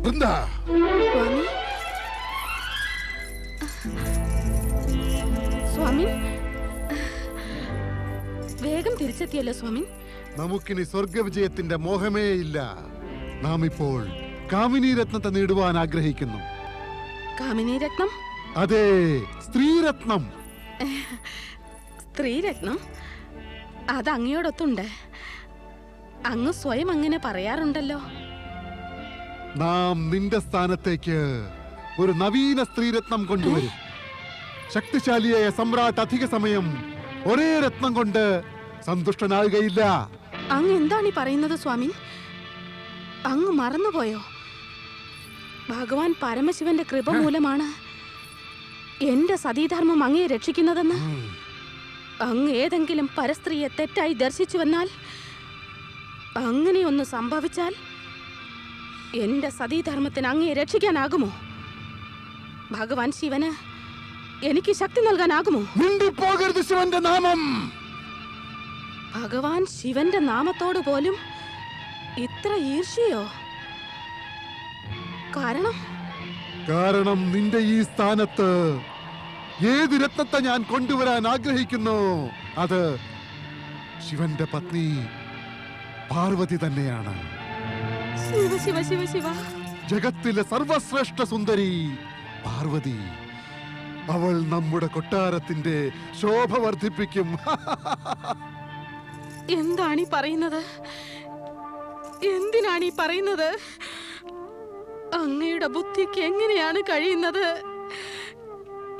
വൃന്ദ, സ്വാമി, വേഗം തിരിച്ചെത്തിയല്ലോ സ്വാമി. നമുക്കിനി സ്വർഗവിജയത്തിന്റെ മോഹമേ ഇല്ല. നാം ഇപ്പോൾ കാമിനി രത്നത്തെ നേടുവാൻ ആഗ്രഹിക്കുന്നു. കാമിനി രത്നം? അതെ, സ്ത്രീരത്നം. സ്ത്രീരത്നം? അത് അങ്ങയോടൊത്തുണ്ട്. അങ്ങ് സ്വയം അങ്ങനെ പറയാറുണ്ടല്ലോ. നാം നിന്റെ സ്ഥാനത്തേക്ക് ഒരു നവീന സ്ത്രീരത്നം കൊണ്ടുവരും. ശക്തിശാലിയായ സമ്രാട്ട് അധിക സമയം ഒരേ രത്നം കൊണ്ട് സന്തുഷ്ടനാകുകയില്ല. അങ്ങ് എന്താണ് ഈ പറയുന്നത് സ്വാമി? അങ്ങ് മറന്നുപോയോ? ഭഗവാൻ പരമശിവന്റെ കൃപ മൂലമാണ് എന്റെ സതീധർമ്മം അങ്ങയെ രക്ഷിക്കുന്നതെന്ന്. അങ്ങ് ഏതെങ്കിലും പരസ്ത്രീയെ തെറ്റായി ദർശിച്ചുവെന്നാൽ, അങ്ങനെയൊന്ന് സംഭവിച്ചാൽ എന്റെ സതീധർമ്മത്തിന് അങ്ങയെ രക്ഷിക്കാനാകുമോ? ഭഗവാൻ ശിവന് എനിക്ക് ശക്തി നൽകാനാകുമോ? മിണ്ടിപ്പോകരുത് ശിവന്റെ നാമം. ഭഗവാൻ ശിവന്റെ നാമത്തോട് പോലും ഇത്ര ഈർഷ്യയോ? കാരണം നിന്റെ ഈ സ്ഥാനത്ത് ഏത് രത്നത്തെ ഞാൻ കൊണ്ടുവരാൻ ആഗ്രഹിക്കുന്നു, അത് ശിവന്റെ പത്നി പാർവതി തന്നെയാണ്. ശിവ ശിവ ശിവ ശിവ. ജഗത്തിലെ സർവശ്രേഷ്ഠ സുന്ദരി പാർവതി. അവൾ നമ്മുടെ കൊട്ടാരത്തിന്റെ ശോഭ വർദ്ധിപ്പിക്കും. എന്താണ് ഈ പറയുന്നത്? എന്തിനാണ് ഈ പറയുന്നത്? അങ്ങയുടെ ബുദ്ധിക്ക് എങ്ങനെയാണ് കഴിയുന്നത്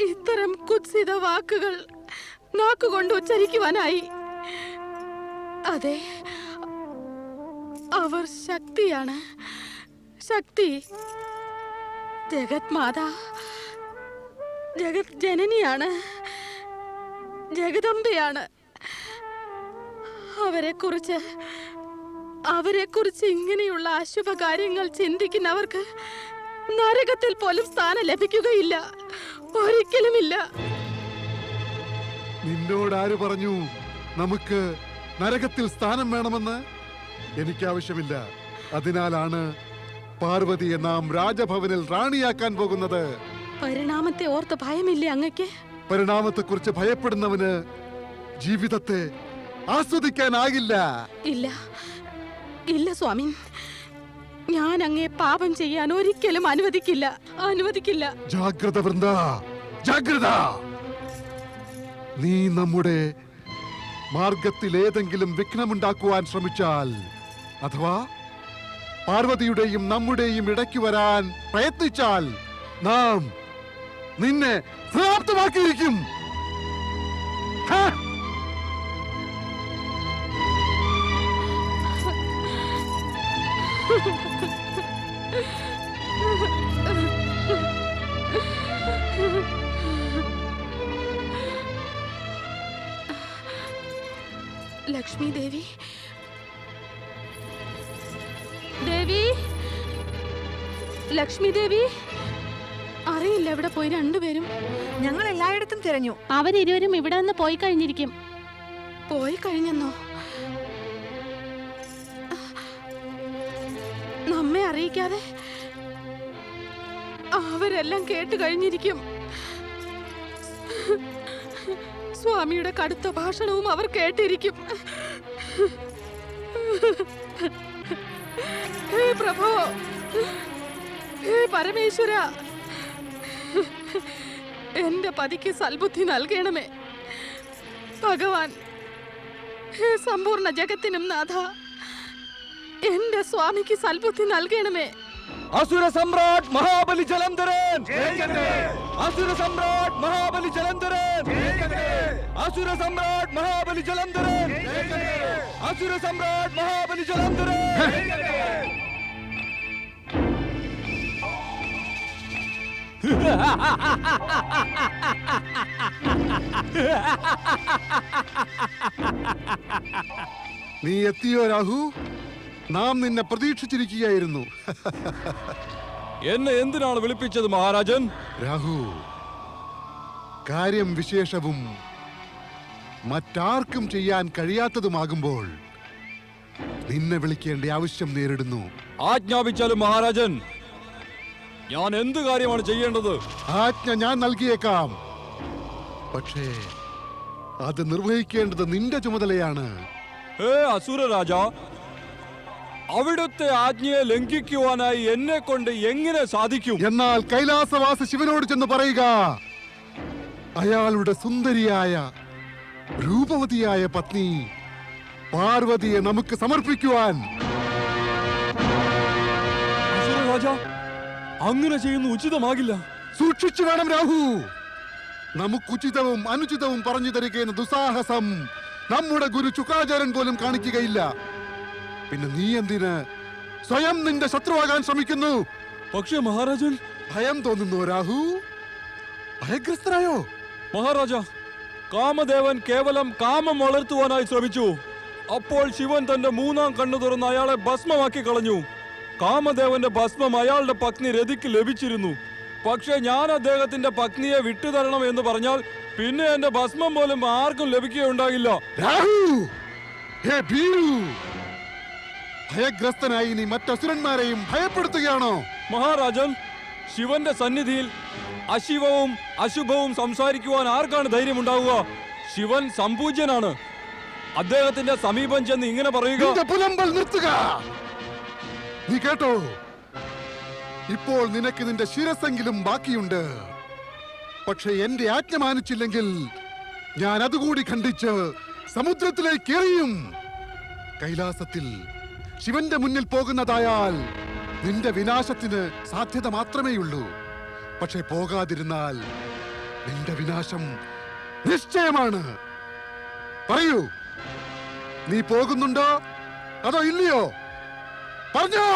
ഇത്തരം കുത്സിത വാക്കുകൾ നാക്കുകൊണ്ട് ഉച്ചരിക്കുവാനായി? അതെ, അവർ ശക്തിയാണ്. ശക്തി ജഗത് മാതാ, ജഗത് ജനനിയാണ്, ജഗദംബയാണ്. അവരെക്കുറിച്ച് ഇങ്ങനെയുള്ള അശുഭ കാര്യങ്ങൾ ചിന്തിക്കുന്നവർക്ക് നരകത്തിൽ പോലും സ്ഥാനം ലഭിക്കുകയില്ല, ഒരിക്കലുമില്ല. നിന്നോട് ആര് പറഞ്ഞു നമുക്ക് നരകത്തിൽ സ്ഥാനം വേണമെന്ന്? എനിക്ക് ആവശ്യമില്ല. അതിനാലാണ് പാർവതിയെ നാം രാജഭവനിൽ റാണിയാക്കാൻ പോകുന്നത്. പരിണാമത്തെ ഓർത്ത് ഭയമില്ലേ അങ്ങക്ക്? പരിണാമത്തെക്കുറിച്ച് ഭയപ്പെടുന്നവന് ജീവിതത്തെ ആസ്വദിക്കാനാകില്ല. ഇല്ല ഇല്ല സ്വാമി, ഞാൻ അങ്ങേ പാപം ചെയ്യാൻ ഒരിക്കലും അനുവദിക്കില്ല. ജാഗ്രത വൃന്ദ, ജാഗ്രത. നീ നമ്മുടെ മാർഗത്തിൽ ഏതെങ്കിലും വിഘ്നമുണ്ടാക്കുവാൻ ശ്രമിച്ചാൽ, അഥവാ പാർവതിയുടെയും നമ്മുടെയും ഇടയ്ക്ക് വരാൻ പ്രയത്നിച്ചാൽ, നാം നിന്നെ സമാപ്തമാക്കിയിരിക്കും. ലക്ഷ്മി ദേവി, ദേവി, ലക്ഷ്മി ദേവി. അറിയില്ല എവിടെ പോയി രണ്ടുപേരും. ഞങ്ങൾ എല്ലായിടത്തും തിരഞ്ഞു. അവരിരുവരും ഇവിടെ നിന്ന് പോയി കഴിഞ്ഞിരിക്കും. പോയി കഴിഞ്ഞെന്നോ? നമ്മെ അറിയിക്കാതെ അവരെല്ലാം കേട്ട് കഴിഞ്ഞിരിക്കും. സ്വാമിയുടെ കടുത്ത ഭാഷണവും അവർ കേട്ടിരിക്കും. ഹേ പ്രഭോ, ഹേ പരമേശ്വര, എന്റെ പതിക്ക് സൽബുദ്ധി നൽകണമേ ഭഗവാൻ. ഹേ സമ്പൂർണ്ണ ജഗത്തിനും നാഥ, എന്റെ സ്വാമിക്ക് സൽബുദ്ധി നൽകണമേ. असुर सम्राट महाबली जलंधरन, असुर सम्राट महाबली जलंधरन, असुर सम्राट महाबली जलंधरन, असुर सम्राट महाबली जलंधरन. നീ എത്തിയോ രാഹു? നാം നിന്നെ പ്രതീക്ഷിച്ചിരിക്കുകയായിരുന്നു. എന്നെ എന്തിനാണ് വിളിപ്പിച്ചത് മഹാരാജൻ? രാഹു, കാര്യം വിശേഷവും മറ്റാർക്കും ചെയ്യാൻ കഴിയാത്തതുമാകുമ്പോൾ നിന്നെ വിളിക്കേണ്ട ആവശ്യം നേരിടുന്നു. ആജ്ഞാപിച്ചാലും മഹാരാജൻ. ഞാൻ എന്ത് കാര്യമാണ് ചെയ്യേണ്ടത്? ആജ്ഞ ഞാൻ നൽകിയേക്കാം, പക്ഷേ അത് നിർവഹിക്കേണ്ടത് നിന്റെ ചുമതലയാണ്. ഹേ അസുര രാജ, അവിടുത്തെ ആജ്ഞയെ ലംഘിക്കുവാനായി എന്നെ കൊണ്ട് എങ്ങനെ സാധിക്കും? എന്നാൽ കൈലാസവാസ ശിവനോട് ചെന്ന് പറയുക, അയാളുടെ സുന്ദരിയായ രൂപവതിയായ പത്നി പാർവതിയെ നമുക്ക് സമർപ്പിക്കുവാൻ. അസുര രാജ, അങ്ങനെ ചെയ്യുന്ന ഉചിതമാകില്ല. സൂക്ഷിച്ചു വേണം രാഹു. നമുക്ക് ഉചിതവും അനുചിതവും പറഞ്ഞു തരികയെന്ന ദുസ്സാഹസം നമ്മുടെ ഗുരു ശുക്രാചാര്യൻ പോലും കാണിക്കുകയില്ല. പിന്നെ നീ എന്തിന് സ്വയം നിന്റെ ശത്രുവാകാൻ ശ്രമിക്കുന്നു? പക്ഷേ മഹാരാജൻ, ഭയം തോന്നുന്നു രാഹു? ഭയഗ്രസ്തരായോ? മഹാരാജ, കാമദേവൻ കേവലം കാമം വളർത്തുവാനായി ശ്രമിച്ചു. അപ്പോൾ ശിവൻ തന്റെ മൂന്നാം കണ്ണു തുറന്ന് അയാളെ ഭസ്മമാക്കി കളഞ്ഞു. കാമദേവന്റെ ഭസ്മം അയാളുടെ പത്നി രതിക്ക് ലഭിച്ചിരുന്നു. പക്ഷെ ഞാൻ അദ്ദേഹത്തിന്റെ പത്നിയെ വിട്ടുതരണം എന്ന് പറഞ്ഞാൽ പിന്നെ എന്റെ ഭസ്മം പോലും ആർക്കും ലഭിക്കുകയുണ്ടാകില്ല. രാഹു, ഹേ ഭീരു, ഭയഗ്രസ്തനായി നീ മറ്റസുരന്മാരെയും ഭയപ്പെടുത്തുകയാണോ? മഹാരാജൻ, ശിവന്റെ സന്നിധിയിൽ അശിവവും അശുഭവും സംസാരിക്കുവാൻ ആർക്കാണ് ധൈര്യമുണ്ടാവുക? ശിവൻ സംപൂജ്യനാണ്. അദ്ദേഹത്തിന്റെ സമീപം ചെന്ന് ഇങ്ങനെ പറയുക. നിന്റെ പുലമ്പൽ നിർത്തുക. നീ കേട്ടോ, ഇപ്പോൾ നിനക്ക് നിന്റെ ശിരസെങ്കിലും ബാക്കിയുണ്ട്. പക്ഷെ എന്റെ ആജ്ഞ മാനിച്ചില്ലെങ്കിൽ ഞാൻ അതുകൂടി ഖണ്ഡിച്ച് സമുദ്രത്തിലേക്ക് എറിയും. കൈലാസത്തിൽ ശിവന്റെ മുന്നിൽ പോകുന്നതായാൽ നിന്റെ വിനാശത്തിന് സാധ്യത മാത്രമേയുള്ളൂ. പക്ഷെ പോകാതിരുന്നാൽ നിന്റെ വിനാശം നിശ്ചയമാണ്. പറയൂ, നീ പോകുന്നുണ്ടോ അതോ ഇല്ലയോ? പറഞ്ഞോ.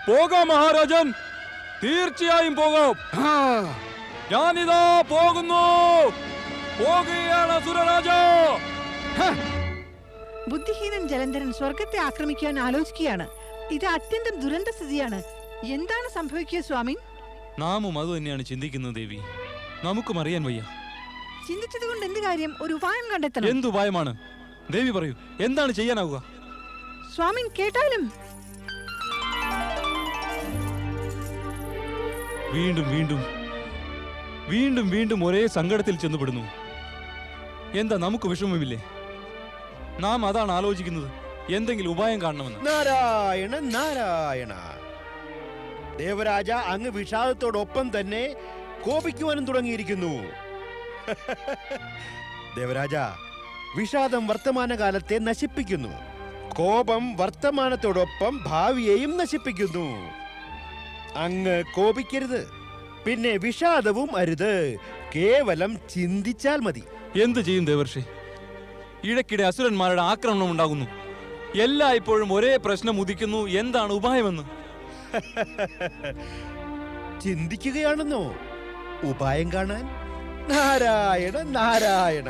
പോകാം മഹാരാജൻ, തീർച്ചയായും പോകാം. ആ, ഞാനിതാ പോകുന്നു. പോകുകയാണ് അസുരരാജ. ബുദ്ധിഹീനൻ ജലന്ധരൻ സ്വർഗത്തെ ആക്രമിക്കാൻ ആലോചിക്കുകയാണ്. ഇത് അത്യന്തം ദുരന്ത സ്ഥിതിയാണ്. എന്താണ് സംഭവിക്കുക സ്വാമി? നാമും അത് തന്നെയാണ് ചിന്തിക്കുന്നത് ദേവി. നമുക്കും അറിയാൻ വയ്യ. ചിന്തിച്ചത് കൊണ്ട് എന്ത് കാര്യം? ഒരു ഉപായം കണ്ടെത്തണം. എന്തുപായമാണ് ദേവി? പറയൂ, എന്താണ് ചെയ്യാനാവുക? സ്വാമി കേട്ടാലും. വീണ്ടും വീണ്ടും വീണ്ടും വീണ്ടും ഒരേ സങ്കടത്തിൽ ചെന്നുപെടുന്നു. എന്താ, നമുക്ക് വിഷമമില്ലേ? നാം അതാണ് ആലോചിക്കുന്നത്, എന്തെങ്കിലും ഉപായം കാണണമെന്ന്. നാരായണ നാരായണ. ദേവരാജ അങ്ങ് വിഷാദത്തോടൊപ്പം തന്നെ കോപിക്കുവാനും തുടങ്ങിയിരിക്കുന്നു. ദേവരാജ, വിഷാദം വർത്തമാനകാലത്തെ നശിപ്പിക്കുന്നു. കോപം വർത്തമാനത്തോടൊപ്പം ഭാവിയെയും നശിപ്പിക്കുന്നു. അങ്ങ് കോപിക്കരുത്, പിന്നെ വിഷാദവും അരുത്. കേവലം ചിന്തിച്ചാൽ മതി. എന്ത് ചെയ്യും ദേവർഷി? ഇടയ്ക്കിടെ അസുരന്മാരുടെ ആക്രമണം ഉണ്ടാകുന്നു. എല്ലായ്പ്പോഴും ഒരേ പ്രശ്നം ഉദിക്കുന്നു. എന്താണ് ഉപായമെന്ന്? ചിന്തിക്കുകയാണെന്നോ ഉപായം കാണാൻ? നാരായണ നാരായണ.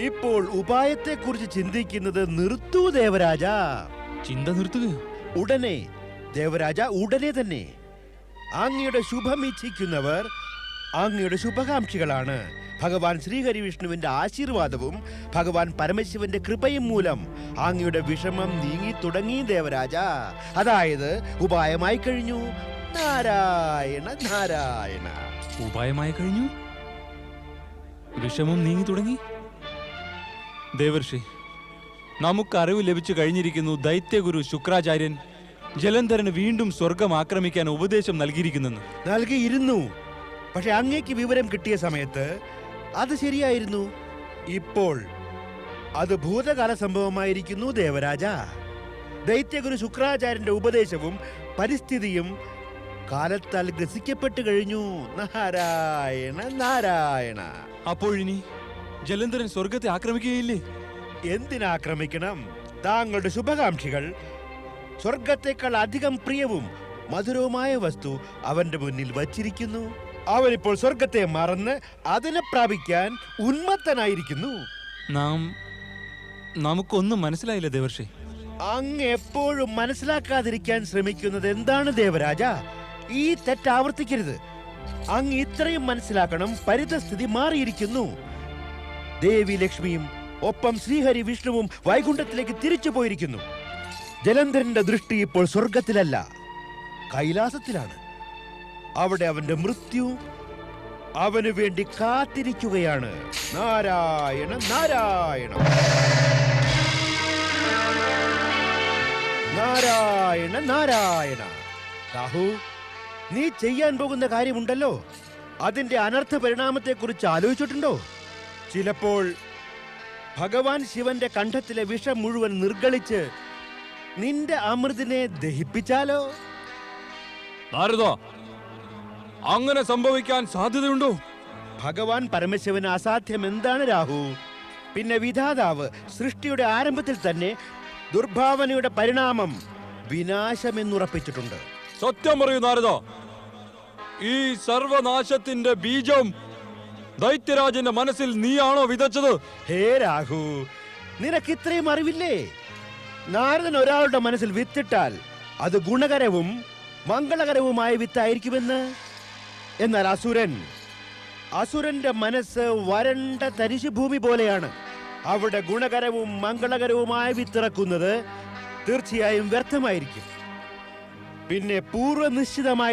ഇപ്പോൾ ഉപായത്തെക്കുറിച്ച് ചിന്തിക്കുന്നത് നിർത്തൂ ദേവരാജ. ചിന്ത നിർത്തുകയോ? ഉടനെ ദേവരാജ, ഉടനെ തന്നെ. അങ്ങയുടെ ശുഭം ഇച്ഛിക്കുന്നവർ അങ്ങയുടെ ശുഭകാംക്ഷികളാണ്. ഭഗവാൻ ശ്രീഹരി വിഷ്ണുവിന്റെ ആശീർവാദവും ഭഗവാൻ പരമശിവന്റെ കൃപയും മൂലം അങ്ങയുടെ വിഷമം നീങ്ങി തുടങ്ങി ദേവരാജ. അതായത് ഉപായമായി കഴിഞ്ഞു. നാരായണ നാരായണ. ഉപായമായി കഴിഞ്ഞു, വിഷമം നീങ്ങി തുടങ്ങി. ദേവർഷി, നമുക്ക് അറിവ് ലഭിച്ചു കഴിഞ്ഞിരിക്കുന്നു. ദൈത്യഗുരു ശുക്രാചാര്യൻ ജലന്ധരന് വീണ്ടും സ്വർഗം ആക്രമിക്കാൻ ഉപദേശം നൽകിയിരിക്കുന്നെന്ന്. നൽകിയിരുന്നു. പക്ഷെ അങ്ങേക്ക് വിവരം കിട്ടിയ സമയത്ത് അത് ശരിയായിരുന്നു. ഇപ്പോൾ അത് ഭൂതകാല സംഭവമായിരിക്കുന്നു ദേവരാജ. ദൈത്യഗുരു ശുക്രാചാര്യന്റെ ഉപദേശവും പരിസ്ഥിതിയും കാലത്താൽ ഗ്രസിക്കപ്പെട്ടു കഴിഞ്ഞു. നാരായണ നാരായണ. അപ്പോഴിനി ജലന്ധരൻ സ്വർഗത്തെ ആക്രമിക്കുകയില്ലേ? എന്തിനാക്രമിക്കണം? താങ്കളുടെ ശുഭകാംക്ഷികൾ സ്വർഗത്തെക്കാൾ അധികം പ്രിയവും മധുരവുമായ വസ്തു അവന്റെ മുന്നിൽ വച്ചിരിക്കുന്നു. അവനിപ്പോൾ സ്വർഗത്തെ മറന്ന് അതിനെ പ്രാപിക്കാൻ ഉന്മത്തനായിരിക്കുന്നു. നമുക്കൊന്നും മനസ്സിലായില്ല ദേവർഷി. അങ്ങ് എപ്പോഴും മനസ്സിലാക്കാതിരിക്കാൻ ശ്രമിക്കുന്നത് എന്താണ് ദേവരാജ? ഈ തെറ്റ് ആവർത്തിക്കരുത്. അങ്ങ് ഇത്രയും മനസ്സിലാക്കണം, പരിതസ്ഥിതി മാറിയിരിക്കുന്നു. ദേവി ലക്ഷ്മിയും ഒപ്പം ശ്രീഹരി വിഷ്ണുവും വൈകുണ്ഠത്തിലേക്ക് തിരിച്ചു പോയിരിക്കുന്നു. ജലന്ധരന്റെ ദൃഷ്ടി ഇപ്പോൾ സ്വർഗത്തിലല്ല, കൈലാസത്തിലാണ്. അവിടെ അവന്റെ മൃത്യു അവന് വേണ്ടി കാത്തിരിക്കുകയാണ്. നാരായണ നാരായണ നാരായണ നാരായണ. രാഹു, നീ ചെയ്യാൻ പോകുന്ന കാര്യമുണ്ടല്ലോ, അതിന്റെ അനർത്ഥ പരിണാമത്തെക്കുറിച്ച് ആലോചിച്ചിട്ടുണ്ടോ? ചിലപ്പോൾ ഭഗവാൻ ശിവന്റെ കണ്ഠത്തിലെ വിഷം മുഴുവൻ നിർഗളിച്ച് നിന്റെ അമൃതിനെ ദഹിപ്പിച്ചാലോ? നാരദ, അങ്ങനെ സംഭവിക്കാൻ സാധ്യതയുണ്ടോ? ഭഗവാൻ പരമശിവന് അസാധ്യം എന്താണ് രാഹു? പിന്നെ വിധാതാവ് സൃഷ്ടിയുടെ ആരംഭത്തിൽ തന്നെ ദുർഭാവനയുടെ പരിണാമം വിനാശമെന്നുറപ്പിച്ചിട്ടുണ്ട്. സത്യം പറയൂ നാരദ, ഈ സർവനാശത്തിന്റെ ബീജം ദൈത്യരാജന്റെ മനസ്സിൽ നീയാണോ വിതച്ചത്? ഹേ രാഹു, നിനക്ക് ഇത്രയും അറിവില്ലേ? നാരദൻ ഒരാളുടെ മനസ്സിൽ വിത്തിട്ടാൽ അത് ഗുണകരവും മംഗളകരവുമായ വിത്തായിരിക്കുമെന്ന്. എന്നാൽ അസുരന്റെ മനസ്സ് വരണ്ട തരിശുഭൂമി പോലെയാണ്. അവിടെ ഗുണകരവും മംഗളകരവുമായ വിത്തിറക്കുന്നത് തീർച്ചയായും വ്യർത്ഥമായിരിക്കും. പിന്നെ പൂർവ്വനിശ്ചിതമായ